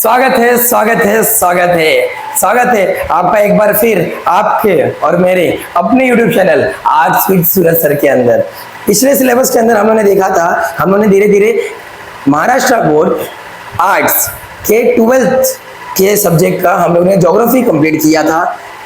स्वागत है स्वागत है स्वागत है स्वागत है आपका एक बार फिर आपके और मेरे अपने YouTube channel arts with Suraj sir के अंदर। पिछले सिलेबस के अंदर हम लोगों ने देखा था, हम लोगों ने धीरे धीरे महाराष्ट्र बोर्ड आर्ट्स के 12th के सब्जेक्ट का हम लोगों ने ज्योग्राफी कंप्लीट किया था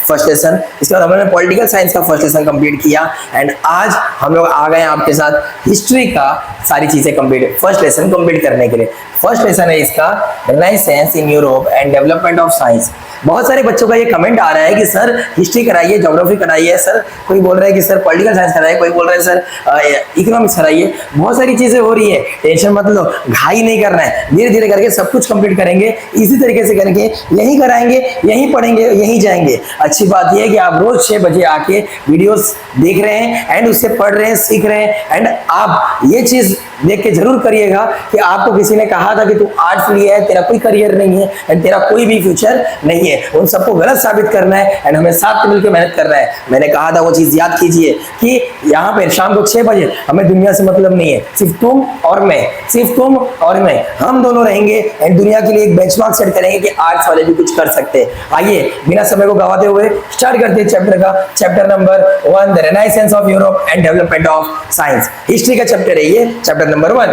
फर्स्ट लेसन। इसके बाद हम लोगों ने पॉलिटिकल साइंस का फर्स्ट लेसन कंप्लीट किया एंड आज हम लोग आ गए आपके साथ हिस्ट्री का सारी चीजें कंप्लीट फर्स्ट लेसन कंप्लीट करने के लिए। फर्स्ट लेसन है इसका renaissance in Europe and development of science. बहुत सारे बच्चों का ये कमेंट आ रहा है कि सर हिस्ट्री कराइए, ज्योग्राफी कराइए, सर कोई बोल रहा है कि सर पॉलिटिकल साइंस कराइए, कोई बोल रहा है सर इकोनॉमिक्स कराइए। बहुत सारी चीजें हो रही है, टेंशन मत लो, घाई नहीं करना है, धीरे धीरे करके सब कुछ कंप्लीट करेंगे, इसी तरीके से करके यहीं कराएंगे, यहीं पढ़ेंगे, यहीं जाएंगे। अच्छी बात यह है कि आप रोज 6 बजे आके वीडियोस देख रहे हैं एंड उससे पढ़ रहे हैं, सीख रहे हैं एंड आप ये चीज देख के जरूर करिएगा कि आपको किसी ने कहा था कि तू आर्ट्स लिया है, तेरा कोई करियर नहीं है एंड तेरा कोई भी फ्यूचर नहीं है, उन सबको गलत साबित करना है एंड हमें साथ मिलकर मेहनत करना है। मैंने कहा था वो चीज याद कीजिए कि यहाँ पे शाम को 6 बजे हमें दुनिया से मतलब नहीं है, सिर्फ तुम और मैं, सिर्फ तुम और मैं, हम दोनों रहेंगे एंड दुनिया के लिए एक बेंचमार्क सेट करेंगे कि आर्ट्स वाले भी कुछ कर सकते हैं। आइए बिना समय को गवाते हुए स्टार्ट करते हैं चैप्टर का। Chapter number 1 the Renaissance of Europe and development of science. History का चैप्टर है ये, चैप्टर नंबर 1।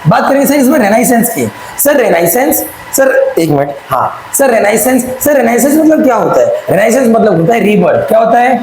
बात करेंगे सर इसमें रेनाइसेंस की। सर रेनाइसेंस, सर एक मिनट, हाँ सर रेनाइसेंस, सर रेनाइसेंस मतलब क्या होता है? रेनाइसेंस मतलब होता है रीबर्थ। क्या होता है?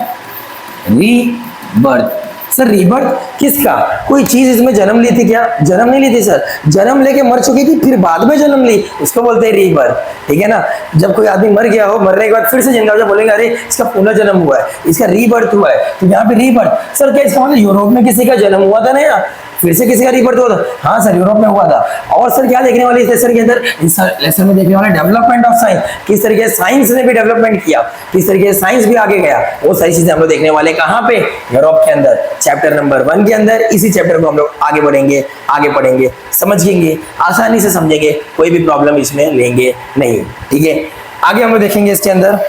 रीबर्थ। सर रीबर्थ किसका? कोई चीज इसमें जन्म ली थी क्या? जन्म नहीं ली थी सर, जन्म लेके मर चुकी थी फिर बाद में जन्म ली, उसको बोलते हैं रीबर्थ। ठीक है ना? जब कोई आदमी मर गया हो, मरने के बाद फिर से जिंदा हो जाए, बोलेंगे अरे इसका पुनर्जन्म हुआ है, इसका रीबर्थ हुआ है। तो यहाँ पे रीबर्थ, सर क्या इसका मतलब यूरोप में किसी का जन्म हुआ था ना, या फिर से किसी का रीबर्थ हुआ था? हाँ सर यूरोप में हुआ था। और सर क्या देखने वाले इस लेसन के अंदर? इस लेसन में देखने वाले डेवलपमेंट ऑफ साइंस, किस तरीके से साइंस ने भी डेवलपमेंट किया, किस तरीके से साइंस भी आगे गया, वो सारी चीजें हम लोग देखने वाले। कहाँ पे? यूरोप के अंदर, चैप्टर नंबर 1 के अंदर। इसी चैप्टर को हम लोग आगे बढ़ेंगे, आगे पढ़ेंगे, समझेंगे, आसानी से समझेंगे, कोई भी प्रॉब्लम इसमें लेंगे नहीं। ठीक है, आगे हम लोग देखेंगे इसके अंदर।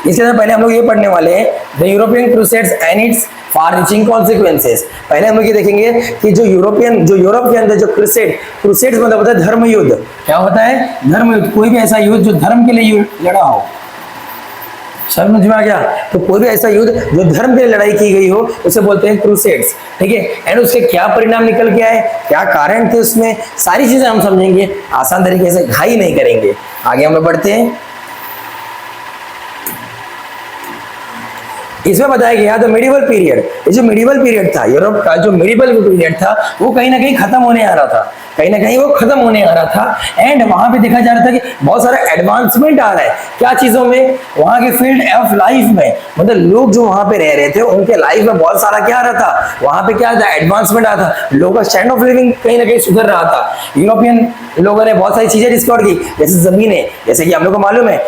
इसके अंदर पहले हम लोग ये पढ़ने वाले हैं the European crusades and it's far reaching consequences. पहले हम लोग ये देखेंगे कि जो यूरोप के अंदर जो क्रूसेड्स मतलब होता है धर्म युद्ध। क्या होता है? धर्म युद्ध। कोई भी ऐसा युद्ध जो धर्म के लिए लड़ा हो, समझ में आ गया? तो कोई भी ऐसा युद्ध जो धर्म के लिए लड़ाई की गई हो उसे बोलते हैं क्रूसेड्स। ठीक है, एंड उसके क्या परिणाम निकल के आए, क्या कारण थे उसमें, सारी चीजें हम समझेंगे, आसान तरीके से, घाई नहीं करेंगे। आगे हम लोग बढ़ते हैं। इसमें बताया गया द मेडिवल पीरियड। ये जो मेडिवल पीरियड था, यूरोप का जो मेडिवल पीरियड था, वो कहीं ना कहीं खत्म होने आ रहा था, कहीं ना कहीं वो खत्म होने आ रहा था एंड वहां पे देखा जा रहा था कि बहुत सारा एडवांसमेंट आ रहा है। क्या चीजों में? वहां के फील्ड ऑफ लाइफ में, मतलब लोग जो वहां पे रह रहे थे उनके लाइफ में बहुत सारा क्या आ रहा था, वहां पे क्या था, एडवांसमेंट आ रहा था, लोगों का स्टैंड ऑफ लिविंग कहीं ना कहीं सुधर रहा था। यूरोपियन लोगों ने बहुत सारी चीजें डिस्कवर की, जैसे जमीनें, जैसे कि हम लोग को मालूम है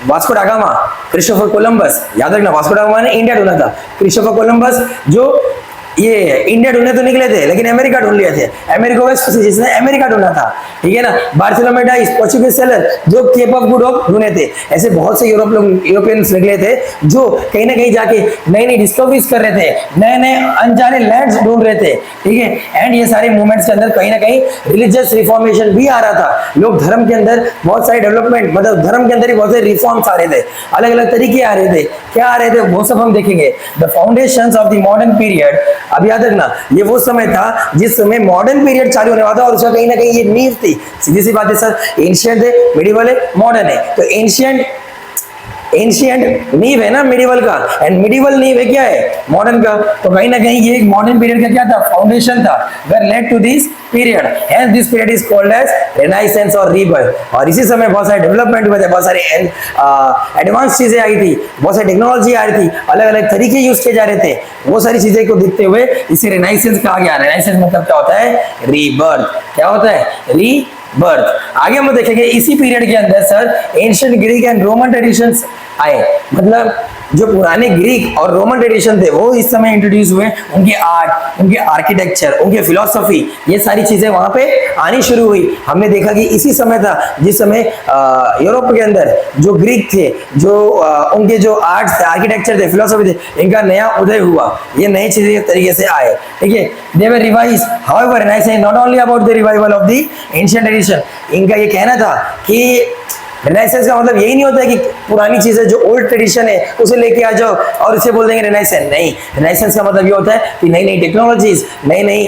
वास्को डा गामा, क्रिस्टोफर कोलंबस, याद रखना वास्को डा गामा ने इंडिया ढूंढा था। क्रिस्टोफर कोलंबस जो ये इंडिया ढूंढने तो निकले थे लेकिन अमेरिका ढूंढ लिए थे, अमेरिका वेस्ट जिसने अमेरिका ढूंढा था। ठीक है ना? बार्सिलोना डाइस, पोर्चुगीज सेलर जो केप ऑफ गुड होप ढूंढे थे। ऐसे बहुत से यूरोपियंस निकले थे जो कहीं ना कहीं जाके नई नई डिस्कवरीज कर रहे थे, नए नए अनजाने लैंड्स ढूंढ रहे थे। ठीक है, एंड ये सारे मूवमेंट्स के अंदर कहीं ना कहीं रिलीजियस रिफॉर्मेशन भी आ रहा था। लोग धर्म के अंदर बहुत सारे डेवलपमेंट, मतलब धर्म के अंदर ही बहुत सारे रिफॉर्म्स आ रहे थे, अलग अलग तरीके आ रहे थे। क्या आ रहे थे वो सब हम देखेंगे। The foundations of the modern period, अब याद रखना ये वो समय था जिस समय मॉडर्न पीरियड चालू होने वाला था और उसका कहीं ना कहीं ये नींव थी। सीधी सी बात है सर, एंशिएंट है, मिडिवल है, मॉडर्न है। तो एंशिएंट नींव है ना मिडिवल का, एंड मिडिवल नींव है क्या है, मॉडर्न का। तो कहीं ना कहीं ये एक मॉडर्न पीरियड का क्या था, फाउंडेशन था, where led to this period, hence this period is called as renaissance और रीबर्थ। और इसी समय बहुत सारे डेवलपमेंट हुए थे, बहुत सारे एडवांस चीजें आई थी, बहुत सारी टेक्नोलॉजी आ रही थी, अलग अलग तरीके यूज किए जा रहे थे। वो सारी चीजें को देखते हुए इसे रेनाइसेंस कहा गया। रेनाइसेंस मतलब क्या होता है? रीबर्थ। क्या होता है? रीबर्थ। आगे हम देखेंगे इसी पीरियड के अंदर sir ancient Greek and Roman traditions आए, मतलब जो पुराने ग्रीक और रोमन ट्रेडिशन थे वो इस समय इंट्रोड्यूस हुए, उनके आर्ट, उनके आर्किटेक्चर, उनके फिलोसफी, ये सारी चीजें वहां पे आनी शुरू हुई। हमने देखा कि इसी समय था जिस समय यूरोप के अंदर जो ग्रीक थे, जो उनके जो आर्ट्स थे, आर्किटेक्चर थे, फिलोसफी थे, इनका नया उदय हुआ, ये नई चीजें तरीके से आए, ठीक है। दे वर रिवाइज, हाउएवर, एंड आई से not only about the revival of the ancient tradition. इनका ये कहना था कि रेनेसेंस का मतलब यही नहीं होता है कि पुरानी चीजें जो ओल्ड ट्रेडिशन है उसे लेके आ जाओ और उसे बोल देंगे रेनेसेंस। नहीं, रेनेसेंस का मतलब ये होता है कि नई नई टेक्नोलॉजीज, नई नई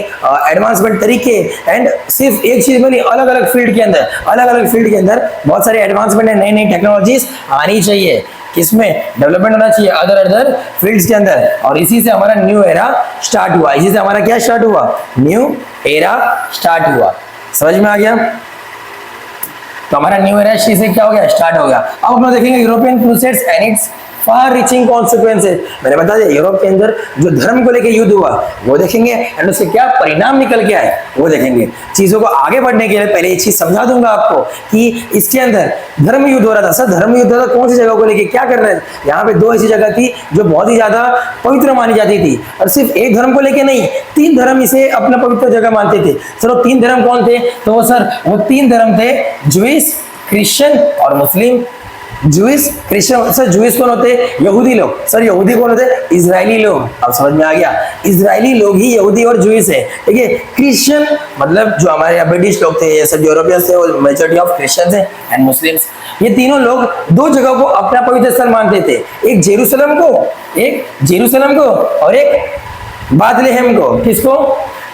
एडवांसमेंट तरीके, एंड सिर्फ एक चीज में नहीं, अलग अलग फील्ड के अंदर, अलग अलग फील्ड के अंदर बहुत सारे एडवांसमेंट है, नई नई टेक्नोलॉजीज आनी चाहिए, किसमें डेवलपमेंट होना चाहिए, अदर फील्ड्स के अंदर। और इसी से हमारा न्यू एरा स्टार्ट हुआ, इसी से हमारा क्या स्टार्ट हुआ, न्यू एरा स्टार्ट हुआ। समझ में आ गया? तो हमारा न्यू एरा से क्या हो गया, स्टार्ट हो गया। अब हम लोग देखेंगे European crusades and it's far reaching consequences. मैंने बता दिया यूरोप के अंदर जो धर्म को लेकर युद्ध हुआ वो देखेंगे, एंड उसके क्या परिणाम निकल के आए वो देखेंगे। चीजों को आगे बढ़ने के लिए पहले ये चीज समझा दूंगा आपको कि इसके अंदर धर्म युद्ध हो रहा था। सर धर्म युद्ध हो रहा था कौन सी जगह को लेके, क्या कर रहे थे? यहाँ पे दो ऐसी जगह थी जो बहुत ही ज्यादा पवित्र मानी जाती थी, और सिर्फ एक धर्म को लेके नहीं, तीन धर्म इसे अपना पवित्र जगह मानते थे। सर वो तीन धर्म कौन थे? तो वो तीन धर्म थे, ज्यूइश, क्रिश्चियन और Muslim. Jewish, Christian. Sir Jewish कौन होते? यहूदी लोग। सर यहूदी कौन होते? इजरायली लोग। अब समझ में आ गया, इजरायली लोग ही यहूदी और ज्यूइश है, ठीक है। क्रिश्चियन मतलब जो हमारे यहाँ ब्रिटिश लोग थे, ये सब यूरोपियंस थे, वो मेजॉरिटी ऑफ क्रिश्चियंस हैं एंड मुस्लिम्स। ये तीनों लोग दो जगह को अपना पवित्र स्थल मानते थे, एक जेरूसलम को और एक बैतलहम को। किसको?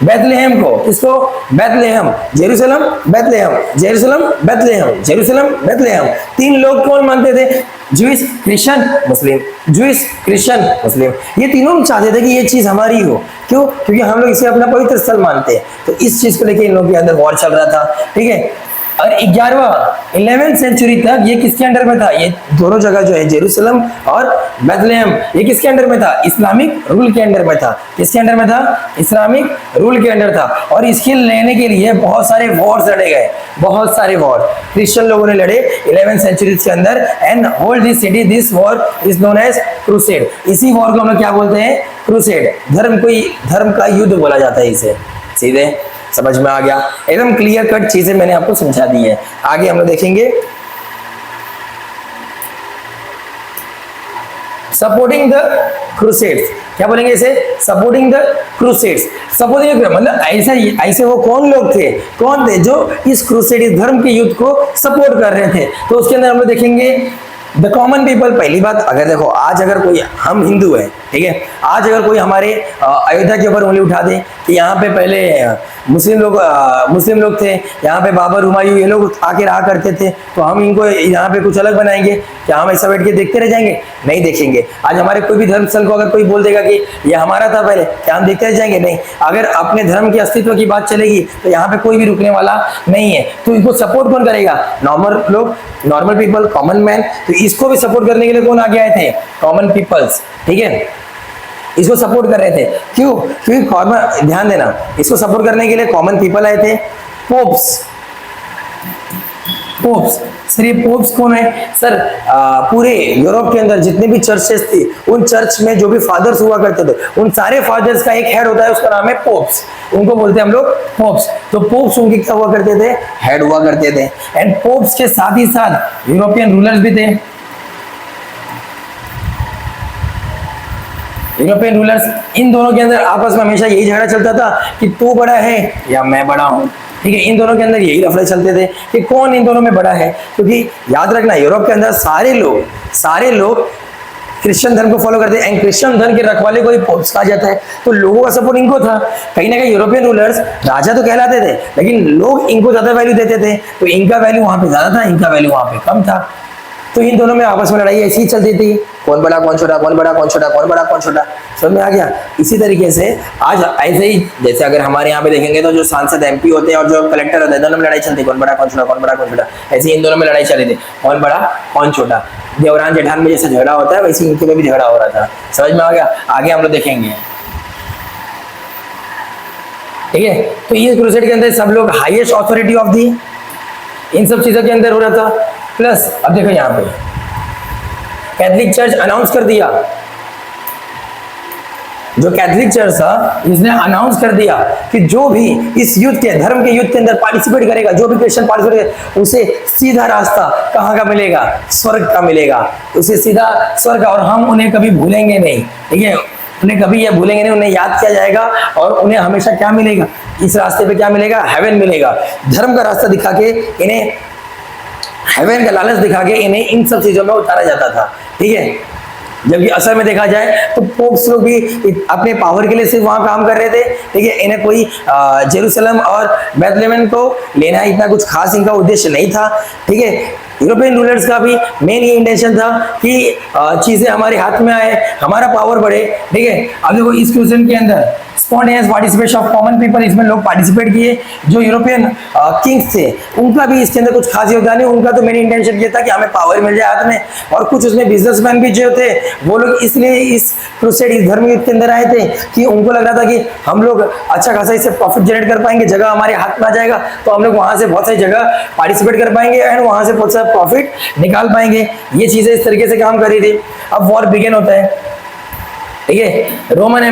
बैतलहम को। किसको? बैतलहम। जेरूसलम, बैतलहम, जेरूसलम, बैतलहम, जेरूसलम, बैतलहम। तीन लोग कौन मानते थे? ज्यूइश, क्रिश्चियन, मुस्लिम। ज्यूइश, क्रिश्चियन, मुस्लिम। ये तीनों चाहते थे कि ये चीज हमारी हो। क्यों? क्योंकि हम लोग इसे अपना पवित्र स्थल मानते हैं। तो इस चीज को लेकर इन लोगों के अंदर वॉर चल रहा था, ठीक है। और 11वीं सेंचुरी तक ये किसके अंडर में था? ये दोनों जगह जो है जेरूसलम और बैतलहम, ये किसके अंडर में था? इस्लामिक रूल के अंडर में था। किसके अंडर में था? इस्लामिक रूल के अंडर था। और इसके लेने के लिए बहुत सारे वॉर्स लड़े गए, बहुत सारे वॉर क्रिश्चियन लोगों ने लड़े 11वीं सेंचुरी के अंदर, and hold this city. This war is known as crusade. इसी वॉर को हम लोग क्या बोलते हैं? क्रूसेड। धर्म का युद्ध बोला जाता है इसे। सीधे समझ में आ गया? एकदम क्लियर कट चीजें मैंने आपको समझा दी है। आगे हम लोग देखेंगे सपोर्टिंग द क्रूसेड्स। क्या बोलेंगे इसे? Supporting the crusades. सपोर्टिंग मतलब ऐसे वो कौन लोग थे, कौन थे जो इस क्रूसेड, इस धर्म के युद्ध को सपोर्ट कर रहे थे? तो उसके अंदर हम लोग देखेंगे द कॉमन पीपल। पहली बात, अगर देखो आज अगर कोई, हम हिंदू हैं, ठीक है, आज अगर कोई हमारे अयोध्या के ऊपर उंगली उठा दे कि यहाँ पे पहले मुस्लिम लोग थे, यहाँ पे बाबर, हुमायूं, ये लोग आके रहा करते थे, तो हम इनको यहाँ पे कुछ अलग बनाएंगे, क्या हम ऐसा बैठ के देखते रह जाएंगे? नहीं देखेंगे। आज हमारे कोई भी धर्म स्थल को अगर कोई बोल देगा कि ये हमारा था पहले, क्या हम देखते रह जाएंगे? नहीं। अगर अपने धर्म के अस्तित्व की बात चलेगी तो यहाँ पे कोई भी रुकने वाला नहीं है। तो इनको सपोर्ट कौन करेगा? नॉर्मल लोग, नॉर्मल पीपल, कॉमन मैन। तो इसको भी सपोर्ट करने के लिए कौन आगे आए थे? कॉमन पीपल्स, ठीक है। इसको सपोर्ट कर रहे थे। क्यों? क्योंकि कॉमन, ध्यान देना, इसको सपोर्ट करने के लिए कॉमन पीपल आए थे। पोप्स सर, ये पोप्स कौन है? सर पूरे यूरोप के अंदर जितने भी चर्चेस थी, उन चर्च में जो भी फादर्स हुआ करते थे, उन सारे फादर्स का एक हेड होता है, उसका नाम है पोप्स। उनको बोलते हैं हम लोग पोप्स। तो पोप्स उनके क्या हुआ करते थे? हेड हुआ करते थे। एंड पोप्स के साथ ही साथ यूरोपियन रूलर्स भी थे। यूरोपियन रूलर्स, इन दोनों के अंदर आपस में हमेशा यही झगड़ा चलता था कि तू बड़ा है या मैं बड़ा हूं, ठीक है। इन दोनों के अंदर यही लफड़े चलते थे कि कौन इन दोनों में बड़ा है। क्योंकि याद रखना, यूरोप के अंदर सारे लोग क्रिश्चियन धर्म को फॉलो करते हैं, एंड क्रिश्चियन धर्म के रखवाले को ही पोप्स कहा जाता है। तो लोगों का सपोर्ट इनको था। कहीं ना कहीं यूरोपियन रूलर्स राजा तो कहलाते थे, लेकिन लोग इनको ज्यादा वैल्यू देते थे। तो इनका वैल्यू वहां पे ज्यादा था, इनका वैल्यू वहां पे कम था। तो इन दोनों में आपस में लड़ाई ऐसी ही चलती थी, कौन बड़ा कौन छोटा, कौन बड़ा कौन छोटा, कौन बड़ा कौन छोटा। समझ में आ गया? इसी तरीके से आज ऐसे ही, जैसे अगर हमारे यहाँ पे देखेंगे तो जो सांसद एमपी होते हैं और जो कलेक्टर होते हैं, दोनों में लड़ाई चलती है, कौन बड़ा कौन छोटा, कौन बड़ा कौन छोटा। ऐसे इन दोनों में लड़ाई चली थी, कौन बड़ा कौन छोटा। देवरान जेठान में जैसे झगड़ा होता है, वैसे इनके में भी झगड़ा हो रहा था। समझ में आ गया? आगे हम लोग देखेंगे, ठीक है। तो ये क्रूसेड के अंदर सब लोग हाईएस्ट अथॉरिटी ऑफ दी, इन सब चीजों के अंदर हो रहा था। प्लस अब देखो यहाँ पे कैथोलिक चर्च अनाउंस कर दिया, जो कैथोलिक चर्च था इसने अनाउंस कर दिया कि जो भी इस युद्ध के, धर्म के युद्ध के अंदर पार्टिसिपेट करेगा, जो भी क्रिश्चियन पार्टिसिपेट करेगा, उसे सीधा रास्ता कहाँ का मिलेगा? स्वर्ग का मिलेगा, उसे सीधा स्वर्ग का। और हम उन्हें कभी भूलेंगे नहीं, ठीक है, उन्हें कभी ये भूलेंगे नहीं, उन्हें याद किया जाएगा और उन्हें हमेशा क्या मिलेगा? इस रास्ते पे क्या मिलेगा? हेवन मिलेगा। धर्म का रास्ता दिखा के इन्हें, हेवन का लालच दिखा के इन्हें इन सब चीजों में उतारा जाता था, ठीक है। जबकि असल में देखा जाए तो पोप्स लोग भी अपने पावर के लिए सिर्फ वहां काम कर रहे थे, ठीक है। इन्हें कोई जेरूसलम और बेथलेहम को लेना इतना कुछ खास इनका उद्देश्य नहीं था, ठीक है। यूरोपियन रूलर्स का भी मेन ये इंटेंशन था कि चीजें हमारे हाथ में आए, हमारा पावर बढ़े, ठीक है। अब देखो इस क्वेश्चन के अंदर spontaneous participation of common people, इसमें लोग पार्टिसिपेट किए। जो यूरोपियन किंग्स थे उनका भी इसके अंदर कुछ खास योगदान नहीं, उनका तो मेन इंटेंशन ये था कि हमें पावर मिल जाए हाथ में। और कुछ उसमें बिजनेसमैन भी जो थे वो लोग इसलिए इस क्रूसेड, इस धर्म युद्ध के अंदर आए थे कि उनको लग रहा था कि हम लोग अच्छा खासा इससे प्रॉफिट जनरेट कर पाएंगे, जगह हमारे हाथ में आ जाएगा तो हम लोग वहां से बहुत सारी जगह पार्टिसिपेट कर पाएंगे एंड वहां से बहुत सारा प्रॉफिट निकाल पाएंगे। ये चीजें इस तरीके से काम कर रही थी। अब वॉर बिगिन होता है, ठीक है। रोमन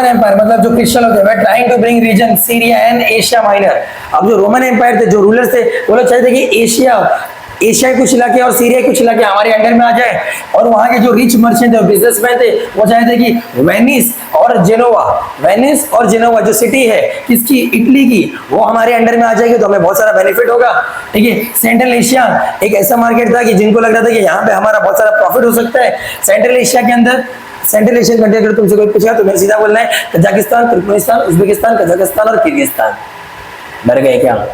एम्पायर मतलब जो क्रिश्चियन होते हैं, trying to bring region Syria and Asia Minor. अब जो रोमन एम्पायर थे, जो रूलर्स थे, वो लोग चाहते थे कि एशिया के कुछ इलाके और सीरिया के कुछ इलाके हमारे अंडर में आ जाए। और वहां के जो रिच मर्चेंट थे, बिजनेसमैन थे, वो चाहते थे कि वेनिस और जेनोवा जो सिटी है किसकी? इटली की, वो हमारे अंडर में आ जाएगी तो हमें बहुत सारा बेनिफिट होगा, ठीक है। सेंट्रल एशिया एक ऐसा मार्केट था कि जिनको लग रहा था कि यहाँ पे हमारा बहुत सारा प्रॉफिट हो सकता है। सेंट्रल एशिया के अंदर, सेंट्रल एशियन कंट्री अगर तुमसे कोई पूछेगा तो मैं सीधा बोलना है तजाकिस्तान, तुर्कमेनिस्तान, उज्बेकिस्तान, कजाकिस्तान और किर्गिस्तान। डर गए क्या?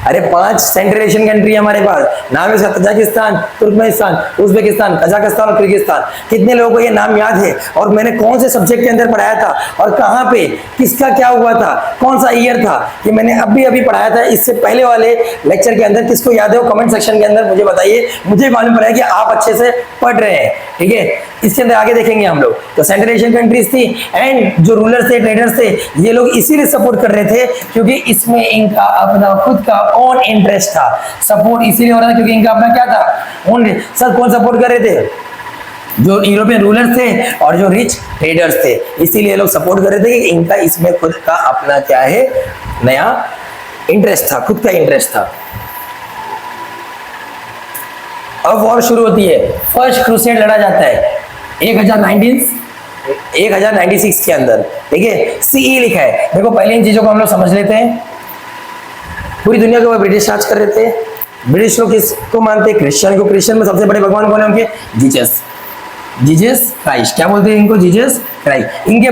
अरे 5 सेंट्रल एशियन कंट्री हमारे पास, नाम है तजाकिस्तान, तुर्कमेनिस्तान, उज्बेकिस्तान, कजाकिस्तान और किर्गिस्तान। कितने लोगों को ये नाम याद है? और मैंने कौन से सब्जेक्ट के अंदर पढ़ाया था और कहाँ पे किसका क्या हुआ था, कौन सा ईयर था, ये मैंने अभी पढ़ाया था। इससे पहले वाले लेक्चर के अंदर किसको याद है वो कमेंट सेक्शन के अंदर मुझे बताइए। मुझे मालूम पड़ा है कि आप अच्छे से पढ़ रहे हैं, ठीक है। इसके अंदर आगे देखेंगे हम लोग। तो सेंट्रल एशियन कंट्रीज थी एंड जो रूलर्स थे, ट्रेडर्स थे, ये लोग इसीलिए सपोर्ट कर रहे थे क्योंकि इसमें इनका अपना खुद का ओन इंटरेस्ट था। सपोर्ट इसीलिए हो रहा था क्योंकि इनका अपना क्या था? ओन। सर कौन सपोर्ट कर रहे थे? जो यूरोपियन रूलर्स थे और जो रिच ट्रेडर्स थे, इसीलिए लोग सपोर्ट कर रहे थे कि इनका इसमें खुद का अपना क्या है? नया इंटरेस्ट था, खुद का इंटरेस्ट था। अब वॉर शुरू होती है, फर्स्ट क्रूसेड लड़ा जाता है 1096 के अंदर, ठीक है। सीई लिखा है। देखो पहले इन चीजों को हम लोग समझ लेते हैं। पूरी दुनिया के ऊपर ब्रिटिश राज कर रहे थे। ब्रिटिश लोग किसको मानते हैं? क्रिश्चियन को। क्रिश्चियन में सबसे बड़े भगवान कौन है उनके? Jesus Christ. क्या बोलते हैं इनको? Jesus Christ. इनके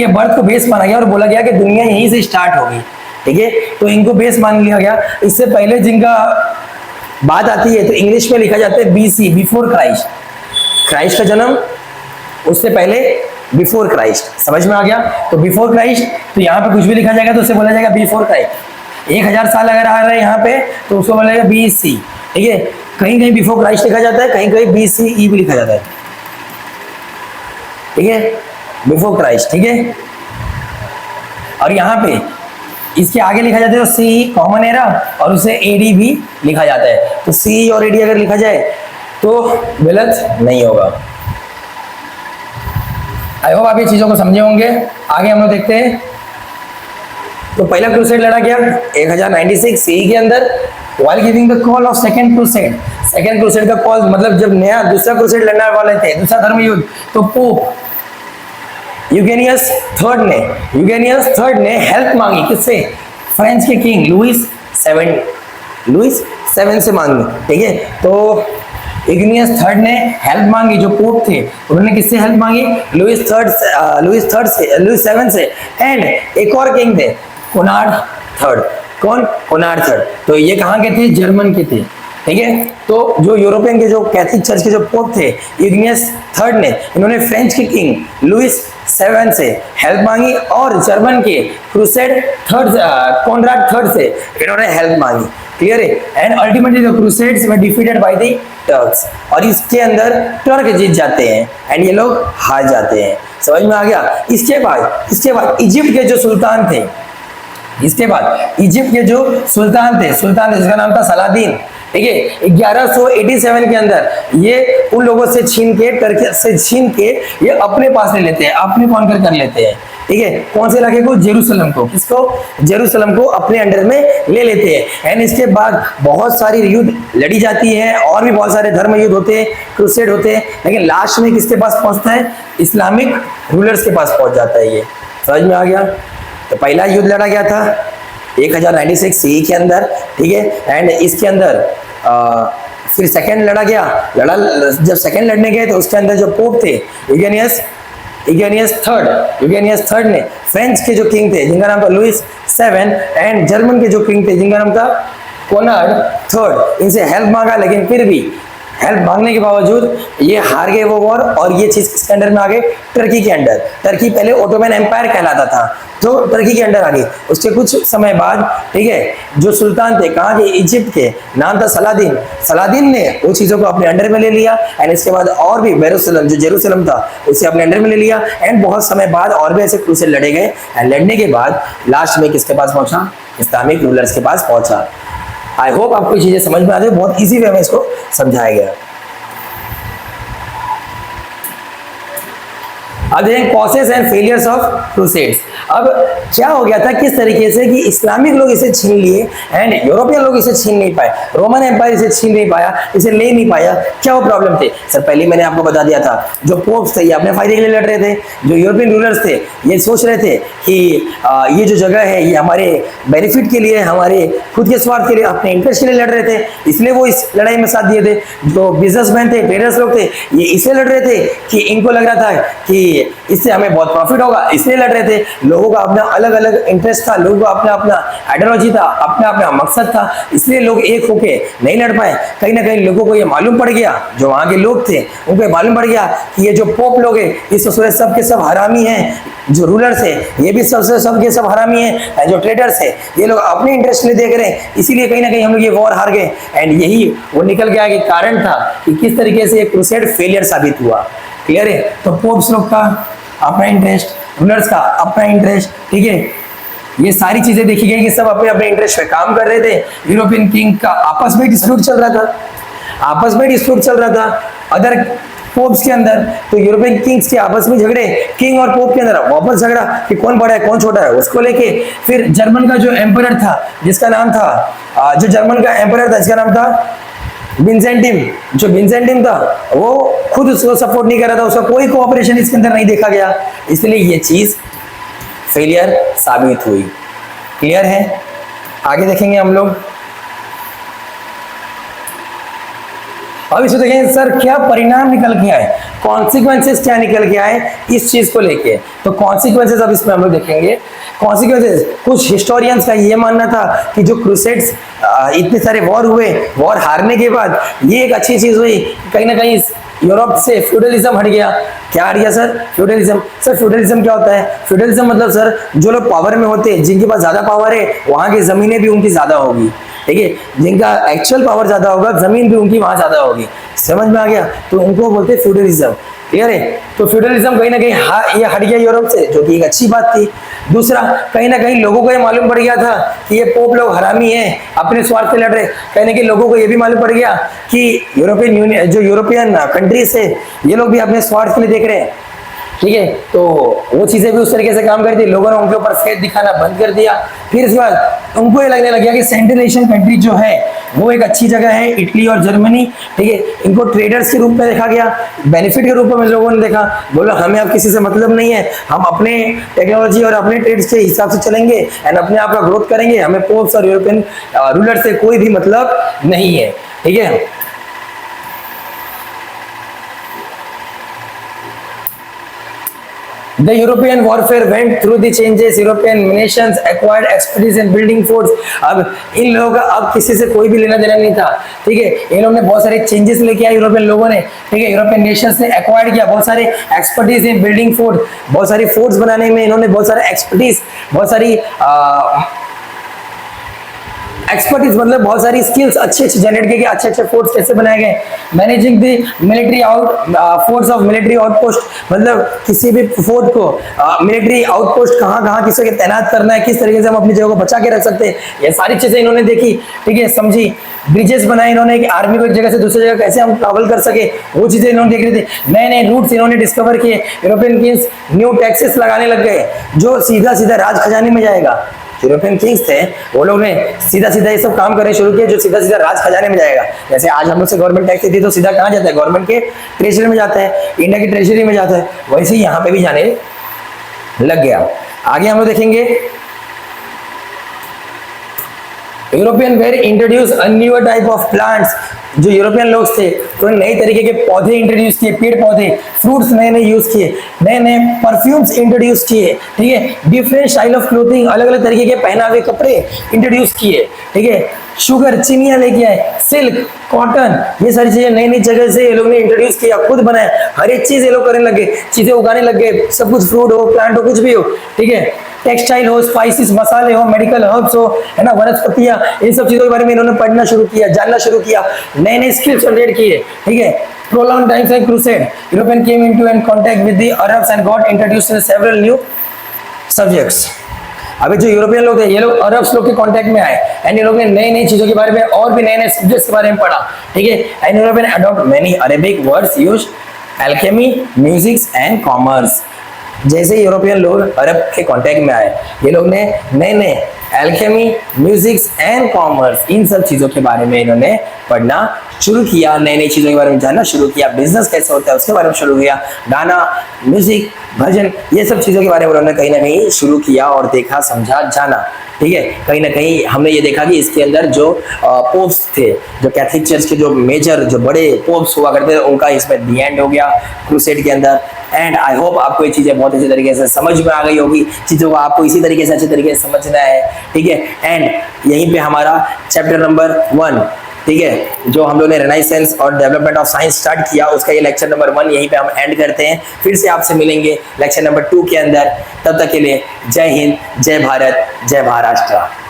बर्थ को बेस माना गया और बोला गया कि दुनिया यहीं से स्टार्ट होगी, ठीक है। तो इनको बेस मान लिया गया। इससे पहले जिनका बात आती है तो इंग्लिश में लिखा जाता है बीसी, बिफोर क्राइस्ट। क्राइस्ट का जन्म उससे पहले, बिफोर क्राइस्ट। समझ में आ गया? तो बिफोर क्राइस्ट, तो यहाँ पे कुछ भी लिखा जाएगा तो उसे बोला जाएगा बिफोर क्राइस्ट। 1000 साल अगर आ रहा है यहाँ पे तो उसको बोला जाएगा बीसी, ठीक है। कहीं कहीं बिफोर क्राइस्ट लिखा जाता है, कहीं कहीं बीसीई भी लिखा जाता है, ठीक है, बिफोर क्राइस्ट, ठीक है। और यहाँ पे इसके आगे लिखा जाता है तो सी कॉमन एरा और उसे एडी भी लिखा जाता है। तो सी और एडी अगर लिखा जाए तो गलत नहीं होगा। आई होप आप ये चीजों को समझे होंगे। आगे हम लोग देखते हैं। तो पहला क्रूसेड लड़ा गया 1096 सी के अंदर, while giving the call of second crusade। Second crusade का कॉल मतलब जब नया दूसरा क्रूसेड लड़ने वाले थे, दूसरा धर्म युद्ध, तो पोप यूगेनियस थर्ड ने हेल्प मांगी। किससे? फ्रेंच के किंग लुइस 7 से मांगी, ठीक है। तो यूगेनियस थर्ड ने हेल्प मांगी, जो पोप थे उन्होंने किससे हेल्प मांगी? लुइस 7 से। एंड एक और किंग थे कोनार्ड थर्ड। कौन? Konrad third. तो ये कहाँ के थे? जर्मन के थे, ठीक है। तो जो यूरोपियन के जो कैथोलिक चर्च के जो पोप थे यूगेनियस थर्ड ने, इन्होंने फ्रेंच के किंग लुइस 7 से हेल्प मांगी और जर्मन के क्रूसेड कोनराड थर्ड से इन्होंने हेल्प मांगी। क्लियर है? And ultimately the crusades were defeated by the Turks. और इसके अंदर टर्क जीत जाते हैं एंड ये लोग हार जाते हैं। समझ में आ गया? इसके बाद इजिप्ट के जो सुल्तान थे, इसके बाद इजिप्ट के जो सुल्तान थे जिसका नाम था सलादीन, ठीक है, 1187 के अंदर ये उन लोगों से छीन के, टर्की से छीन के ये अपने पास ले लेते हैं, अपने कॉन्कर कर लेते हैं, ठीक है। कौन से इलाके को? जेरूसलम को। किसको? जेरूसलम को अपने अंडर में ले लेते हैं। एंड इसके बाद बहुत सारी युद्ध लड़ी जाती है और भी बहुत सारे धर्म युद्ध होते हैं, क्रूसेड होते हैं, लेकिन लास्ट में किसके पास पहुंचता है? इस्लामिक रूलर्स के पास पहुंच जाता है। ये समझ में आ गया? तो पहला युद्ध लड़ा गया था 1096 CE के अंदर, ठीक है। एंड इसके अंदर फिर सेकंड लड़ा गया, जब सेकंड लड़ने गए तो उसके अंदर जो पोप थे यूगेनियस थर्ड ने फ्रेंच के जो किंग थे जिनका नाम था लुइस 7 एंड जर्मन के जो किंग थे जिनका नाम था कोनार्ड थर्ड, इनसे हेल्प मांगा, लेकिन फिर भी हेल्प मांगने के बावजूद ये हार गए वो वॉर। और ये चीज किसके अंडर में आ गए? टर्की के अंडर। टर्की पहले ओटोमन एम्पायर कहलाता था, तो टर्की के अंडर आ गई। उसके कुछ समय बाद, ठीक है, जो सुल्तान थे कहाँ के? इजिप्ट के, नाम था सलादीन ने वो चीजों को अपने अंडर में ले लिया। एंड इसके बाद और भी जो जेरूसलम था उसे अपने अंडर में ले लिया। एंड बहुत समय बाद और भी ऐसे क्रूसेड लड़े गए। एंड लड़ने के बाद लास्ट में किसके पास पहुंचा? इस्लामिक रूलर्स के पास पहुंचा। आई होप आपको चीजें समझ में आ रही है, बहुत इजी वे में इसको समझाया गया। अब देखें causes and failures of crusades. अब क्या हो गया था, किस तरीके से कि इस्लामिक लोग इसे छीन लिए एंड यूरोपियन लोग इसे छीन नहीं पाए, रोमन एम्पायर इसे छीन नहीं पाया, इसे ले नहीं पाया। क्या वो प्रॉब्लम थे? सर पहले मैंने आपको बता दिया था, जो पोप्स थे ये अपने फायदे के लिए लड़ रहे थे, जो यूरोपियन रूलर्स थे ये सोच रहे थे कि ये जो जगह है ये हमारे बेनिफिट के लिए, हमारे खुद के स्वार्थ के लिए, अपने इंटरेस्ट के लिए लड़ रहे थे, इसलिए वो इस लड़ाई में साथ दिए थे। जो बिजनेसमैन थे, ट्रेडर्स लोग थे, ये इसलिए लड़ रहे थे कि इनको लग रहा था कि इससे हमें बहुत प्रॉफिट होगा, इसलिए लड़ रहे थे। लोगों का अपना अलग अलग इंटरेस्ट था, लोगों का अपना अपना आइडियोलॉजी था, अपना अपना मकसद था, इसलिए लोग एक होके नहीं लड़ पाए। कहीं ना कहीं लोगों को ये मालूम पड़ गया, जो वहां के लोग थे उनको मालूम पड़ गया कि ये जो पोप लोग हैं इस सब के सब हरामी हैं, जो रूलर्स है ये भी सब के सब हरामी हैं, जो ट्रेडर्स है ये लोग अपने इंटरेस्ट में देख रहे हैं, इसीलिए कहीं ना कहीं हम लोग ये वॉर हार गए। एंड यही वो निकल गया कि कारण था कि किस तरीके से क्रूसेड फेलियर साबित हुआ। क्लियर है? तो पोप्स लोग का अपना इंटरेस्ट, रूलर्स का अपना इंटरेस्ट, ठीक है, ये सारी चीजें देखी गई कि सब अपने अपने इंटरेस्ट पे काम कर रहे थे। यूरोपियन किंग का आपस में डिस्प्यूट चल रहा था अदर पोप्स के अंदर, तो यूरोपियन किंग्स के आपस में झगड़े, किंग और पोप के अंदर वापस झगड़ा कि कौन बड़ा है कौन छोटा है, उसको लेके फिर जर्मन का जो एम्परर था जिसका नाम था जिसका नाम था बिजेंटिन था, वो खुद उसको सपोर्ट नहीं कर रहा था, उसका कोई कोऑपरेशन इसके अंदर नहीं देखा गया, इसलिए ये चीज फेलियर साबित हुई। क्लियर है? आगे देखेंगे हम लोग। अब इसमें देखेंगे सर क्या परिणाम निकल के आए, कॉन्सिक्वेंसेस क्या निकल के आए इस चीज को लेके। तो कॉन्सिक्वेंसेस अब इसमें हम लोग देखेंगे। कॉन्सिक्वेंसेस, कुछ हिस्टोरियंस का ये मानना था कि जो क्रूसेड्स इतने सारे वॉर हुए, वॉर हारने के बाद ये एक अच्छी चीज हुई, कहीं ना कहीं यूरोप से फ्यूडलिज्म हट गया। क्या हट गया सर? फ्यूडलिज्म। सर फ्यूडलिज्म क्या होता है? फ्यूडलिज्म मतलब सर जो लोग पावर में होते हैं, जिनके पास ज्यादा पावर है वहां की जमीनें भी उनकी ज्यादा होगी, ठीक है, जिनका एक्चुअल पावर ज्यादा होगा जमीन भी उनकी वहां ज्यादा होगी। समझ में आ गया? तो उनको बोलते हैं फ्यूडलिज्म। क्लियर है? तो फ्यूडलिज्म कहीं ना कहीं ये हट गया यूरोप से, जो कि एक अच्छी बात थी। दूसरा, कहीं ना कहीं लोगों को ये मालूम पड़ गया था कि ये पोप लोग हरामी हैं, अपने स्वार्थ से लड़ रहे। कहीं ना कहीं लोगों को ये भी मालूम पड़ गया कि यूरोपियन कंट्रीज है ये लोग भी अपने स्वार्थ के लिए देख रहे हैं, ठीक है। तो वो चीजें भी उस तरीके से काम करती, लोगों ने उनके ऊपर फेथ दिखाना बंद कर दिया। फिर इसके बाद उनको ये लगने लग गया कि सेंट्रल एशियन कंट्री जो है वो एक अच्छी जगह है, इटली और जर्मनी, ठीक है, इनको ट्रेडर्स के रूप में देखा गया, बेनिफिट के रूप में लोगों ने देखा। बोला हमें अब किसी से मतलब नहीं है, हम अपने टेक्नोलॉजी और अपने ट्रेड्स के हिसाब से चलेंगे एंड अपने आप का ग्रोथ करेंगे, हमें पोप्स और यूरोपियन रूलर से कोई भी मतलब नहीं है, ठीक है। The European warfare went through the changes. European nations acquired expertise in building forts. अब इन लोगों का अब किसी से कोई भी लेना देना नहीं था, ठीक है। इन लोगों ने बहुत सारे चेंजेस लेके आए यूरोपियन लोगों ने, ठीक है। यूरोपियन नेशंस ने एक्वायर्ड किया बहुत सारे एक्सपर्टीज इन बिल्डिंग फोर्ट, बहुत सारी फोर्ट्स बनाने में इन्होंने बहुत सारे एक्सपर्टीज, बहुत सारी एक्सपर्टीज मतलब बहुत सारी स्किल्स अच्छे अच्छे जनरेट किए, अच्छे अच्छे फोर्स कैसे बनाए गए। Managing the military force of military outpost, मतलब किसी भी फोर्स को मिलिट्री आउटपोस्ट कहाँ कहाँ किसी के तैनात करना है, किस तरीके से हम अपनी जगह को बचा के रख सकते हैं, ये सारी चीजें इन्होंने देखी, ठीक है, समझी। ब्रिजेस बनाए इन्होंने कि आर्मी को एक जगह से दूसरी जगह कैसे हम ट्रैवल कर सके, वो चीजें इन्होंने देख रहे थे। नए नए रूट्स इन्होंने डिस्कवर किए। यूरोपियन किंग्स न्यू टैक्सेस लगाने लग गए जो सीधा सीधा राज खजाने में जाएगा। यूरोपियन किंग्स थे, वो लोग ने सीधा सीधा ये सब काम करने शुरू किए जो सीधा सीधा राज खजाने में जाएगा। जैसे आज हम लोग से गवर्नमेंट टैक्स देती है तो सीधा कहाँ जाता है, गवर्नमेंट के ट्रेजरी में जाता है, इंडिया की ट्रेजरी में जाता है, वैसे ही यहाँ पे भी जाने लग गया। आगे हम लोग देखेंगे European were introduce a new type of plants. जो यूरोपियन लोग थे तो नए तरीके के पौधे इंट्रोड्यूस किए, पेड़ पौधे, फ्रूट्स नए नए यूज किए, नए नए परफ्यूम्स इंट्रोड्यूस किए, ठीक है, डिफरेंट स्टाइल ऑफ क्लोथिंग, अलग अलग तरीके के पहनावे कपड़े इंट्रोड्यूस किए, ठीक है, शुगर चिनियां लेके आए, सिल्क, कॉटन, ये सारी चीजें नई नई जगह से ये लोग ने इंट्रोड्यूस किया, खुद बनाया, हर एक चीज ये लोग करने लगे, चीजें उगाने लग गए, सब कुछ फ्रूट हो, प्लांट हो, कुछ भी हो, ठीक है, टेक्सटाइल हो, स्पाइसेस, मसाले हो, मेडिकल हर्ब्स हो, है ना, वनस्पतियां, इन सब चीजों के बारे में इन्होंने पढ़ना शुरू किया, जानना शुरू किया, नए नए स्किल्स जनरेट किए, ठीक है। Prolonged times like crusade, European came into and contact with the Arabs and got introduced to several new subjects. अभी जो यूरोपियन लोग थे ये लोग अरब्स लोग के कांटेक्ट में आए एंड ये लोग ने नई नई चीजों के बारे में और भी नए नए सब्जेक्ट्स के बारे में पढ़ा, ठीक है। And European adopt many Arabic words used, alchemy, musics and commerce. जैसे यूरोपियन लोग अरब के कांटेक्ट में आए, ये लोग ने नए नए एल्केमी, म्यूजिक्स एंड कॉमर्स, इन सब चीजों के बारे में इन्होंने पढ़ना शुरू किया, नई नई चीजों के बारे में जानना शुरू किया, बिजनेस कैसे होता है उसके बारे में शुरू किया, गाना, म्यूजिक, भजन, ये सब चीजों के बारे में उन्होंने कहीं ना कहीं शुरू किया और देखा, समझा, जाना, ठीक है। कहीं ना कहीं हमने ये देखा कि इसके अंदर जो पोप्स थे, जो कैथोलिक चर्च के जो मेजर जो बड़े पोप्स हुआ करते थे, उनका इसमें दी एंड हो गया क्रूसेड के अंदर। एंड आई होप आपको ये चीजें बहुत अच्छे तरीके से समझ में आ गई होगी, चीजों को आपको इसी तरीके से अच्छे तरीके से समझना है, ठीक है। एंड यहीं पे हमारा चैप्टर नंबर 1, ठीक है, जो हम लोग ने रेनाइसेंस और डेवलपमेंट ऑफ साइंस स्टार्ट किया, उसका ये लेक्चर नंबर 1 यहीं पे हम एंड करते हैं। फिर से आपसे मिलेंगे लेक्चर नंबर 2 के अंदर। तब तक के लिए जय हिंद, जय भारत, जय महाराष्ट्र।